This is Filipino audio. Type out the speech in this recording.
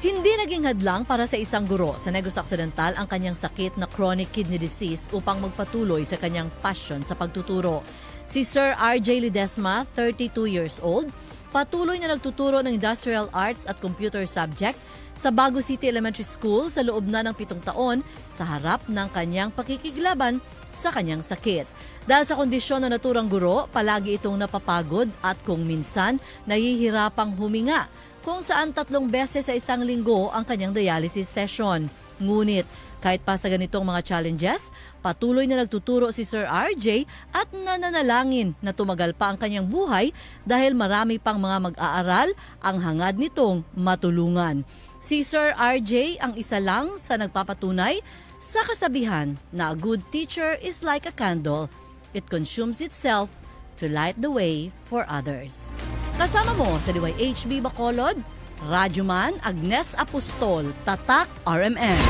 Hindi naging hadlang para sa isang guro sa Negros Occidental ang kanyang sakit na chronic kidney disease upang magpatuloy sa kanyang passion sa pagtuturo. Si Sir RJ Ledesma, 32 years old, patuloy na nagtuturo ng Industrial Arts at Computer subject sa Bago City Elementary School sa loob na ng 7 taon sa harap ng kanyang pakikiglaban sa kanyang sakit. Dahil sa kondisyon na naturang guro, palagi itong napapagod at kung minsan nahihirapang huminga, kung saan 3 beses sa isang linggo ang kanyang dialysis session. Ngunit kahit pa sa ganitong mga challenges, patuloy na nagtuturo si Sir RJ at nananalangin na tumagal pa ang kanyang buhay dahil marami pang mga mag-aaral ang hangad nitong matulungan. Si Sir RJ ang isa lang sa nagpapatunay sa kasabihan na a good teacher is like a candle. It consumes itself to light the way for others. Kasama mo sa DYHB Bacolod, Radyo Man Agnes Apostol, Tatak RMN.